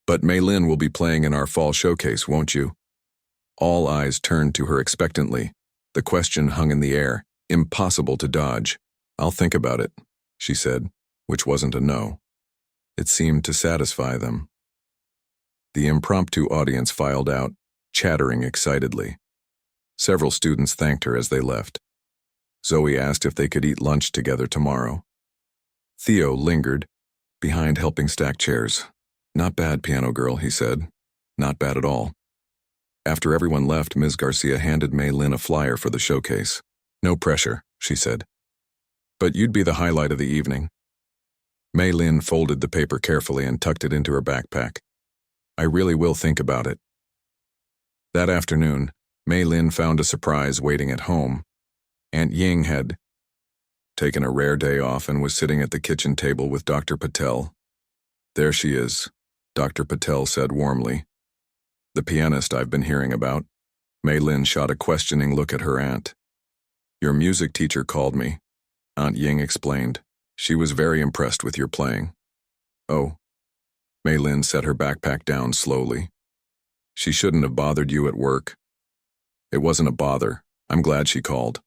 But Maylin will be playing in our fall showcase, won't you? All eyes turned to her expectantly. The question hung in the air, impossible to dodge. I'll think about it, she said. which wasn't a no. It seemed to satisfy them. The impromptu audience filed out, chattering excitedly. Several students thanked her as they left. Zoe asked if they could eat lunch together tomorrow. Theo lingered, behind helping stack chairs. "Not bad, piano girl," he said. "Not bad at all." After everyone left, Ms. Garcia handed Mei Lin a flyer for the showcase. "No pressure," she said. "But you'd be the highlight of the evening." Mei Lin folded the paper carefully and tucked it into her backpack. "I really will think about it." That afternoon, Mei Lin found a surprise waiting at home. Aunt Ying had taken a rare day off and was sitting at the kitchen table with Dr. Patel. "There she is," Dr. Patel said warmly. "The pianist I've been hearing about." Mei Lin shot a questioning look at her aunt. "Your music teacher called me," Aunt Ying explained. "She was very impressed with your playing." "Oh." Mei Lin set her backpack down slowly. "She shouldn't have bothered you at work." "It wasn't a bother. I'm glad she called."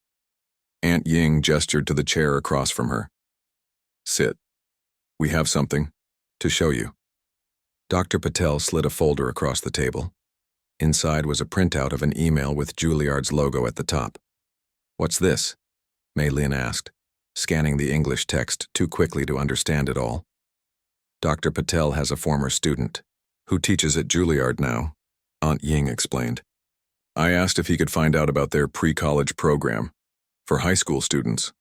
Aunt Ying gestured to the chair across from her. "Sit. We have something to show you." Dr. Patel slid a folder across the table. Inside was a printout of an email with Juilliard's logo at the top. "What's this?" Mei Lin asked, scanning the English text too quickly to understand it all. "Dr. Patel has a former student who teaches at Juilliard now," Aunt Ying explained. "I asked if he could find out about their pre-college program for high school students."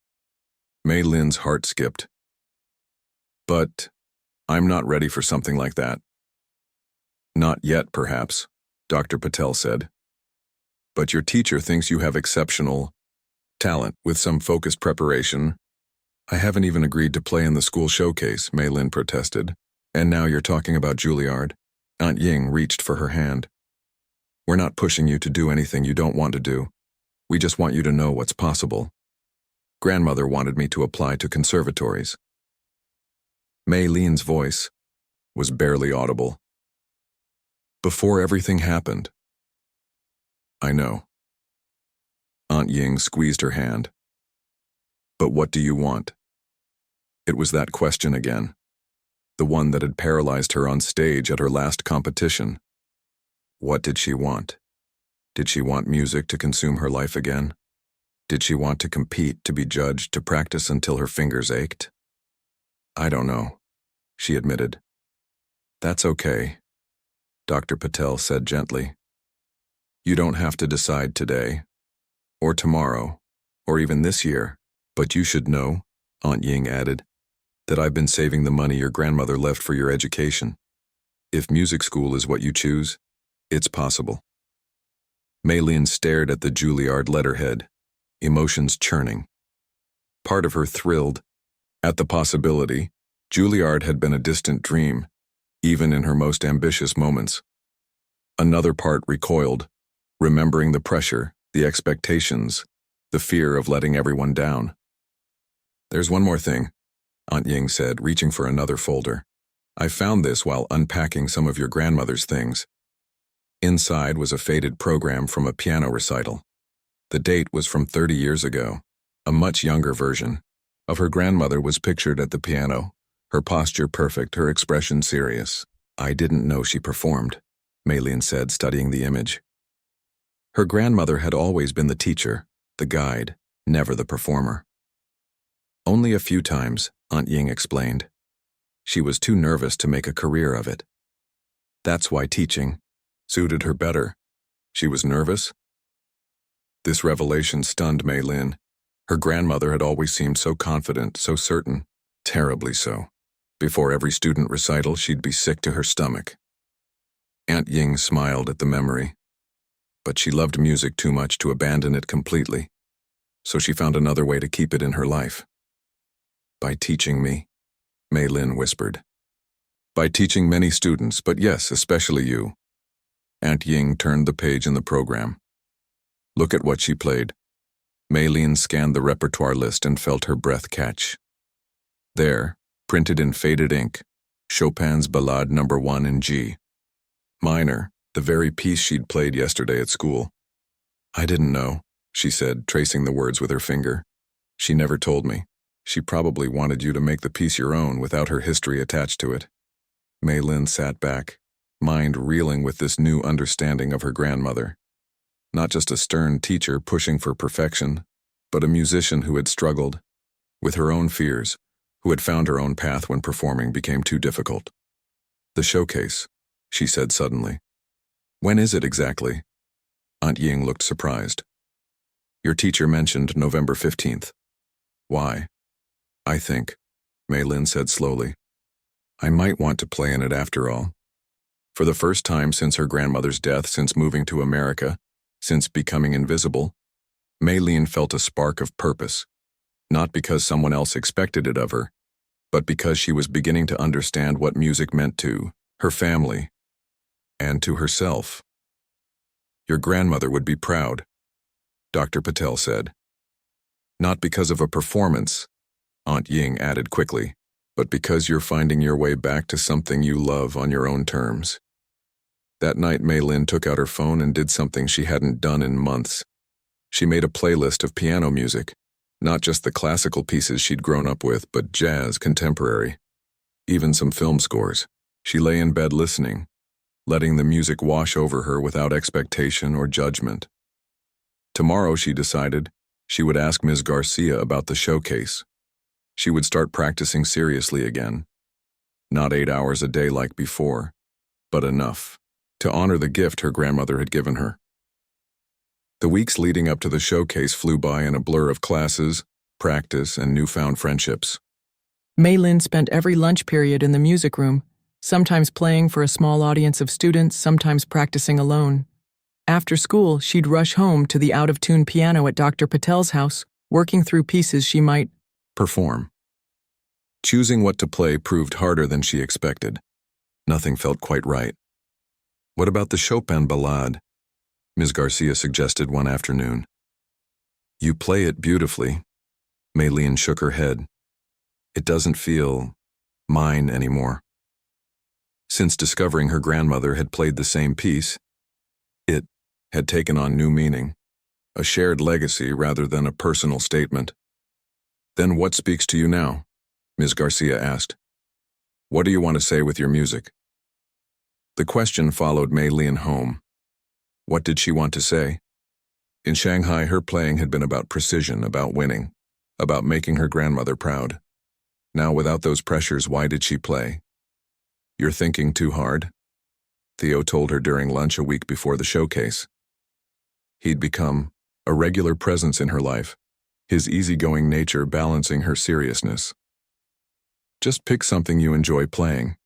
Mei Lin's heart skipped. "But I'm not ready for something like that." "Not yet, perhaps," Dr. Patel said. "But your teacher thinks you have exceptional talent with some focused preparation." "I haven't even agreed to play in the school showcase," Mei Lin protested. "And now you're talking about Juilliard." Aunt Ying reached for her hand. "We're not pushing you to do anything you don't want to do. We just want you to know what's possible. Grandmother wanted me to apply to conservatories." Mei Lin's voice was barely audible. "Before everything happened." "I know." Aunt Ying squeezed her hand. "But what do you want?" It was that question again, the one that had paralyzed her on stage at her last competition. What did she want? Did she want music to consume her life again? Did she want to compete, to be judged, to practice until her fingers ached? "I don't know," she admitted. "That's okay," Dr. Patel said gently. "You don't have to decide today, or tomorrow, or even this year. But you should know," Aunt Ying added, "that I've been saving the money your grandmother left for your education. If music school is what you choose, it's possible." Mei Lin stared at the Juilliard letterhead, emotions churning. Part of her thrilled at the possibility. Juilliard had been a distant dream, even in her most ambitious moments. Another part recoiled, remembering the pressure, the expectations, the fear of letting everyone down. "There's one more thing," Aunt Ying said, reaching for another folder. "I found this while unpacking some of your grandmother's things." Inside was a faded program from a piano recital. The date was from 30 years ago. A much younger version of her grandmother was pictured at the piano, her posture perfect, her expression serious. "I didn't know she performed," Mei Lin said, studying the image. Her grandmother had always been the teacher, the guide, never the performer. "Only a few times," Aunt Ying explained. "She was too nervous to make a career of it. That's why teaching suited her better." "She was nervous?" This revelation stunned Mei Lin. Her grandmother had always seemed so confident, so certain, terribly so. Before every student recital, she'd be sick to her stomach. Aunt Ying smiled at the memory. But she loved music too much to abandon it completely, so she found another way to keep it in her life. "By teaching me," Mei Lin whispered. "By teaching many students, but yes, especially you." Aunt Ying turned the page in the program. "Look at what she played." Mei Lin scanned the repertoire list and felt her breath catch. There, printed in faded ink, Chopin's Ballade No. 1 in G minor, the very piece she'd played yesterday at school. "I didn't know," she said, tracing the words with her finger. "She never told me." She probably wanted you to make the piece your own without her history attached to it. Mei Lin sat back, mind reeling with this new understanding of her grandmother. Not just a stern teacher pushing for perfection, but a musician who had struggled with her own fears, who had found her own path when performing became too difficult. The showcase, she said suddenly. When is it exactly? Aunt Ying looked surprised. Your teacher mentioned November 15th. Why? I think, Mei Lin said slowly, I might want to play in it after all. For the first time since her grandmother's death, since moving to America, since becoming invisible, Mei Lin felt a spark of purpose, not because someone else expected it of her, but because she was beginning to understand what music meant to her family and to herself. Your grandmother would be proud, Dr. Patel said. Not because of a performance, Aunt Ying added quickly, but because you're finding your way back to something you love on your own terms. That night, Mei Lin took out her phone and did something she hadn't done in months. She made a playlist of piano music, not just the classical pieces she'd grown up with, but jazz, contemporary, even some film scores. She lay in bed listening, letting the music wash over her without expectation or judgment. Tomorrow, she decided, she would ask Ms. Garcia about the showcase. She would start practicing seriously again. Not 8 hours a day like before, but enough to honor the gift her grandmother had given her. The weeks leading up to the showcase flew by in a blur of classes, practice, and newfound friendships. Mei Lin spent every lunch period in the music room, sometimes playing for a small audience of students, sometimes practicing alone. After school, she'd rush home to the out-of-tune piano at Dr. Patel's house, working through pieces she might perform. Choosing what to play proved harder than she expected. Nothing felt quite right. What about the Chopin Ballade? Ms. Garcia suggested one afternoon. You play it beautifully. Mei Lin shook her head. It doesn't feel mine anymore. Since discovering her grandmother had played the same piece, it had taken on new meaning, a shared legacy rather than a personal statement. Then what speaks to you now? Ms. Garcia asked. What do you want to say with your music? The question followed Mei Lin home. What did she want to say? In Shanghai, her playing had been about precision, about winning, about making her grandmother proud. Now, without those pressures, why did she play? You're thinking too hard, Theo told her during lunch a week before the showcase. He'd become a regular presence in her life, his easygoing nature balancing her seriousness. Just pick something you enjoy playing.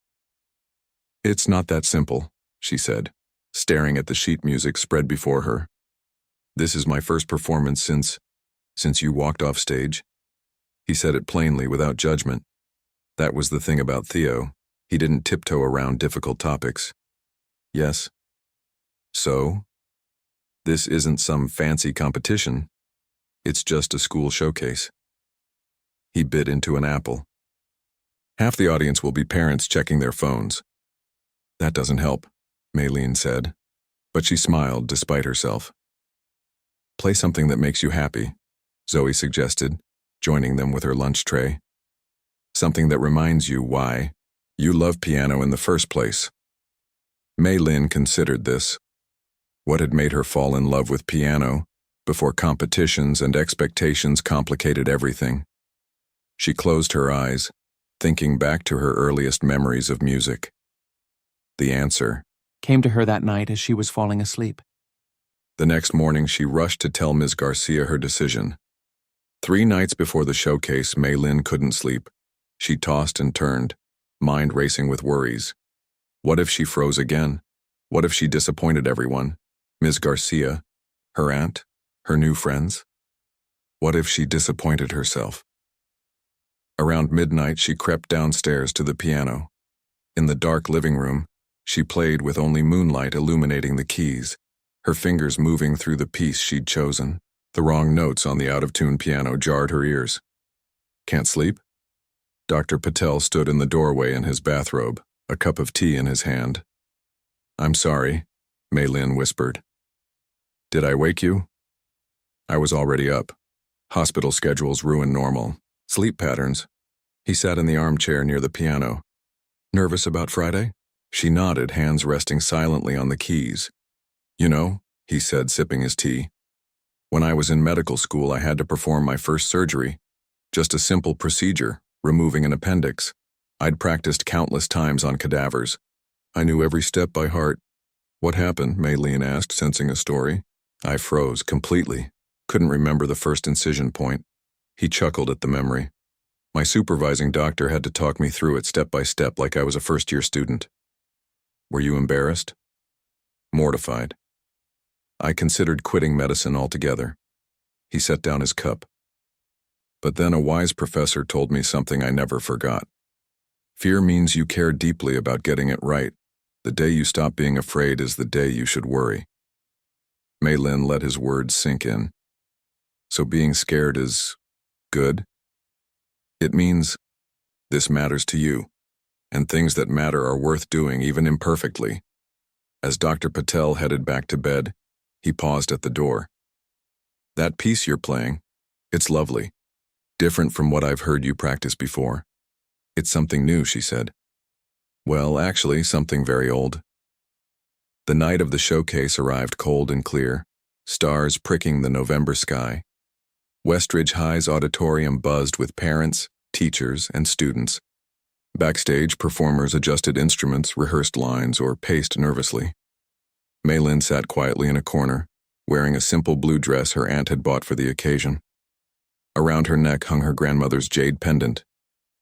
It's not that simple, she said, staring at the sheet music spread before her. This is my first performance since you walked off stage. He said it plainly, without judgment. That was the thing about Theo. He didn't tiptoe around difficult topics. Yes. So? This isn't some fancy competition. It's just a school showcase. He bit into an apple. Half the audience will be parents checking their phones. That doesn't help, Mei Lin said, but she smiled despite herself. Play something that makes you happy, Zoe suggested, joining them with her lunch tray. Something that reminds you why you love piano in the first place. Mei Lin considered this. What had made her fall in love with piano before competitions and expectations complicated everything? She closed her eyes, thinking back to her earliest memories of music. The answer came to her that night as she was falling asleep. The next morning, she rushed to tell Ms. Garcia her decision. 3 nights before the showcase, Mei Lin couldn't sleep. She tossed and turned, mind racing with worries. What if she froze again? What if she disappointed everyone? Ms. Garcia, her aunt, her new friends? What if she disappointed herself? Around midnight, she crept downstairs to the piano. In the dark living room, she played with only moonlight illuminating the keys, her fingers moving through the piece she'd chosen. The wrong notes on the out-of-tune piano jarred her ears. Can't sleep? Dr. Patel stood in the doorway in his bathrobe, a cup of tea in his hand. I'm sorry, Mei Lin whispered. Did I wake you? I was already up. Hospital schedules ruin normal. Sleep patterns. He sat in the armchair near the piano. Nervous about Friday? She nodded, hands resting silently on the keys. You know, he said, sipping his tea. When I was in medical school, I had to perform my first surgery. Just a simple procedure, removing an appendix. I'd practiced countless times on cadavers. I knew every step by heart. What happened? Maylene asked, sensing a story. I froze completely. Couldn't remember the first incision point. He chuckled at the memory. My supervising doctor had to talk me through it step by step like I was a first-year student. Were you embarrassed? Mortified. I considered quitting medicine altogether. He set down his cup. But then a wise professor told me something I never forgot. Fear means you care deeply about getting it right. The day you stop being afraid is the day you should worry. Maylin let his words sink in. So being scared is good? It means this matters to you, and things that matter are worth doing even imperfectly. As Dr. Patel headed back to bed, he paused at the door. That piece you're playing, it's lovely. Different from what I've heard you practice before. It's something new, she said. Well, actually, something very old. The night of the showcase arrived cold and clear, stars pricking the November sky. Westridge High's auditorium buzzed with parents, teachers, and students. Backstage, performers adjusted instruments, rehearsed lines, or paced nervously. Maylin sat quietly in a corner, wearing a simple blue dress her aunt had bought for the occasion. Around her neck hung her grandmother's jade pendant,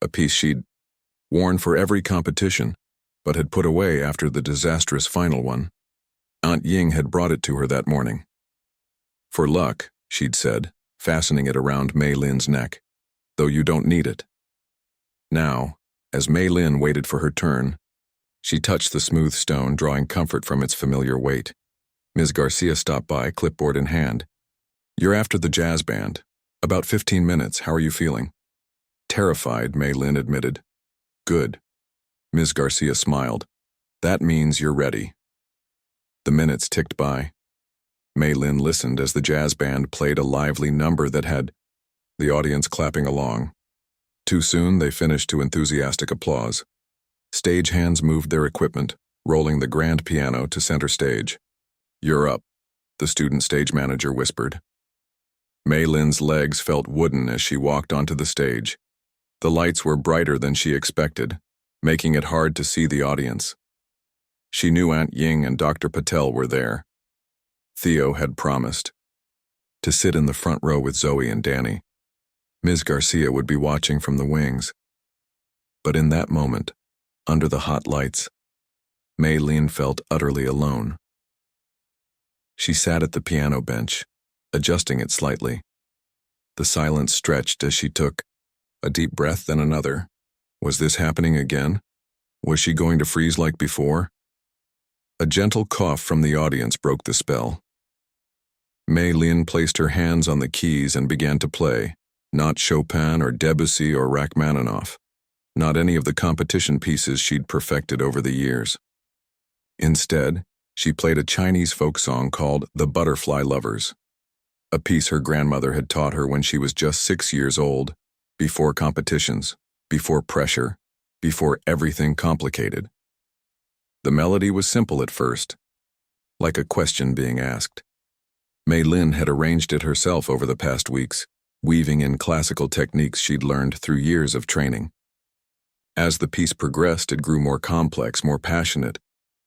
a piece she'd worn for every competition, but had put away after the disastrous final one. Aunt Ying had brought it to her that morning. For luck, she'd said, fastening it around Maylin's neck, though you don't need it. Now, as Maylin waited for her turn, she touched the smooth stone, drawing comfort from its familiar weight. Ms. Garcia stopped by, clipboard in hand. You're after the jazz band. About 15 minutes. How are you feeling? Terrified, Maylin admitted. Good. Ms. Garcia smiled. That means you're ready. The minutes ticked by. Maylin listened as the jazz band played a lively number that had the audience clapping along. Too soon, they finished to enthusiastic applause. Stagehands moved their equipment, rolling the grand piano to center stage. You're up, the student stage manager whispered. Maylin's legs felt wooden as she walked onto the stage. The lights were brighter than she expected, making it hard to see the audience. She knew Aunt Ying and Dr. Patel were there. Theo had promised to sit in the front row with Zoe and Danny. Ms. Garcia would be watching from the wings. But in that moment, under the hot lights, Maylin felt utterly alone. She sat at the piano bench, adjusting it slightly. The silence stretched as she took a deep breath, then another. Was this happening again? Was she going to freeze like before? A gentle cough from the audience broke the spell. Maylin placed her hands on the keys and began to play, not Chopin or Debussy or Rachmaninoff, not any of the competition pieces she'd perfected over the years. Instead, she played a Chinese folk song called The Butterfly Lovers, a piece her grandmother had taught her when she was just 6 years old, before competitions, before pressure, before everything complicated. The melody was simple at first, like a question being asked. Maylin had arranged it herself over the past weeks, weaving in classical techniques she'd learned through years of training. As the piece progressed, it grew more complex, more passionate,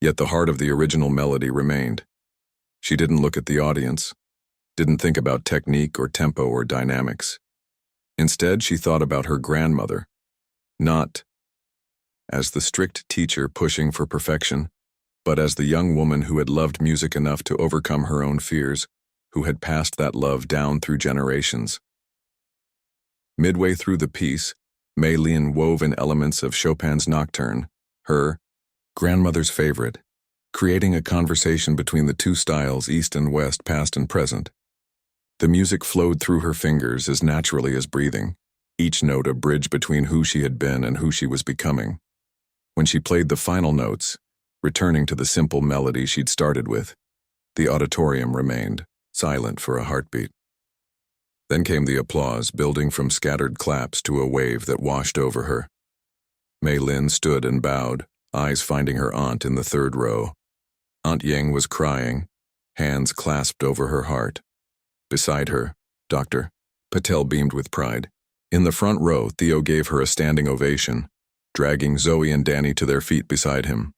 yet the heart of the original melody remained. She didn't look at the audience, didn't think about technique or tempo or dynamics. Instead, she thought about her grandmother, not as the strict teacher pushing for perfection, but as the young woman who had loved music enough to overcome her own fears, who had passed that love down through generations. Midway through the piece, Maylin wove in elements of Chopin's Nocturne, her grandmother's favorite, creating a conversation between the two styles, East and West, past and present. The music flowed through her fingers as naturally as breathing, each note a bridge between who she had been and who she was becoming. When she played the final notes, returning to the simple melody she'd started with, the auditorium remained silent for a heartbeat. Then came the applause, building from scattered claps to a wave that washed over her. Mei Lin stood and bowed, eyes finding her aunt in the third row. Aunt Ying was crying, hands clasped over her heart. Beside her, Dr. Patel beamed with pride. In the front row, Theo gave her a standing ovation, dragging Zoe and Danny to their feet beside him.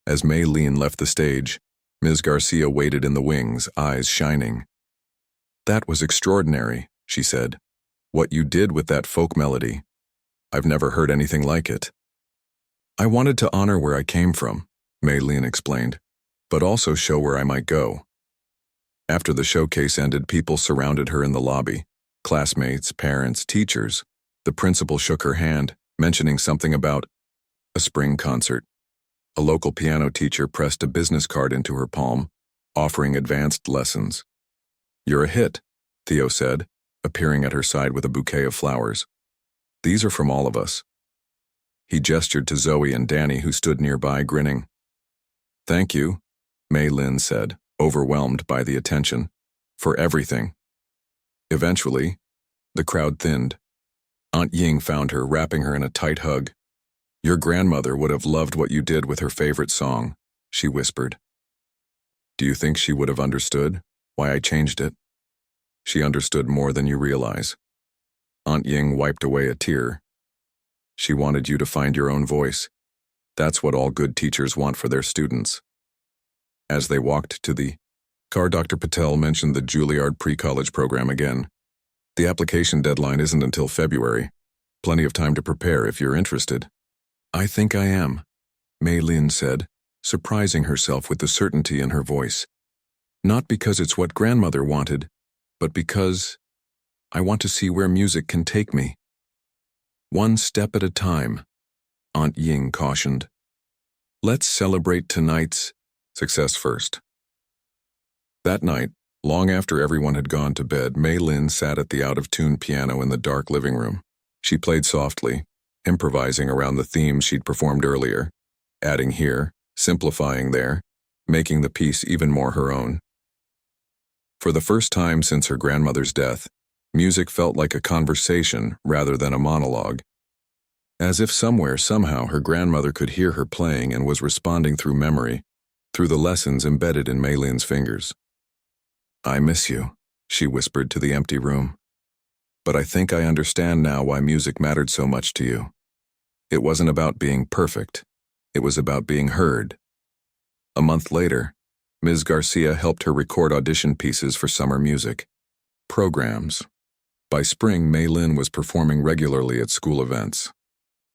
As Mei Lin left the stage, Ms. Garcia waited in the wings, eyes shining. "That was extraordinary," she said. "What you did with that folk melody. I've never heard anything like it." "I wanted to honor where I came from," Mei Lin explained, "but also show where I might go." After the showcase ended, people surrounded her in the lobby. Classmates, parents, teachers. The principal shook her hand, mentioning something about a spring concert. A local piano teacher pressed a business card into her palm, offering advanced lessons. "You're a hit," Theo said, appearing at her side with a bouquet of flowers. "These are from all of us." He gestured to Zoe and Danny, who stood nearby, grinning. "Thank you," Mei Lin said, overwhelmed by the attention, "for everything." Eventually, the crowd thinned. Aunt Ying found her, wrapping her in a tight hug. "Your grandmother would have loved what you did with her favorite song," she whispered. "Do you think she would have understood why I changed it?" "She understood more than you realize." Aunt Ying wiped away a tear. "She wanted you to find your own voice. That's what all good teachers want for their students." As they walked to the car, Dr. Patel mentioned the Juilliard pre-college program again. "The application deadline isn't until February. Plenty of time to prepare if you're interested." "I think I am," Mei Lin said, surprising herself with the certainty in her voice. "Not because it's what grandmother wanted, but because I want to see where music can take me." "One step at a time," Aunt Ying cautioned. "Let's celebrate tonight's success first." That night, long after everyone had gone to bed, Mei Lin sat at the out-of-tune piano in the dark living room. She played softly, improvising around the themes she'd performed earlier, adding here, simplifying there, making the piece even more her own. For the first time since her grandmother's death, music felt like a conversation rather than a monologue. As if somewhere, somehow, her grandmother could hear her playing and was responding through memory, through the lessons embedded in Mei Lin's fingers. "I miss you," she whispered to the empty room. "But I think I understand now why music mattered so much to you. It wasn't about being perfect. It was about being heard." A month later, Ms. Garcia helped her record audition pieces for summer music programs. By spring, Mei Lin was performing regularly at school events.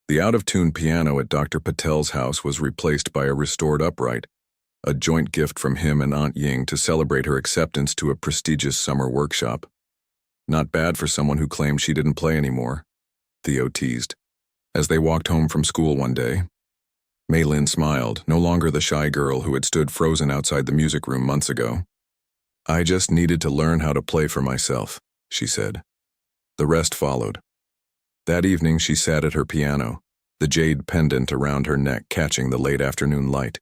The out-of-tune piano at Dr. Patel's house was replaced by a restored upright, a joint gift from him and Aunt Ying to celebrate her acceptance to a prestigious summer workshop. "Not bad for someone who claimed she didn't play anymore," Theo teased. As they walked home from school one day, Mei Lin smiled, no longer the shy girl who had stood frozen outside the music room months ago. "I just needed to learn how to play for myself," she said. The rest followed. That evening she sat at her piano, the jade pendant around her neck catching the late afternoon light.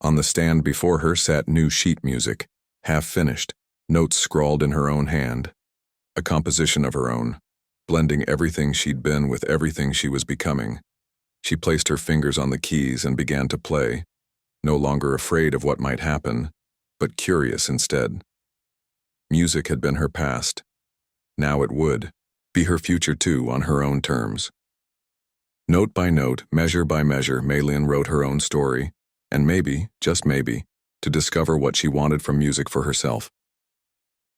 On the stand before her sat new sheet music, half finished, notes scrawled in her own hand. A composition of her own, blending everything she'd been with everything she was becoming. She placed her fingers on the keys and began to play, no longer afraid of what might happen, but curious instead. Music had been her past. Now it would be her future too, on her own terms. Note by note, measure by measure, Mei Lin wrote her own story, and maybe, just maybe, to discover what she wanted from music for herself.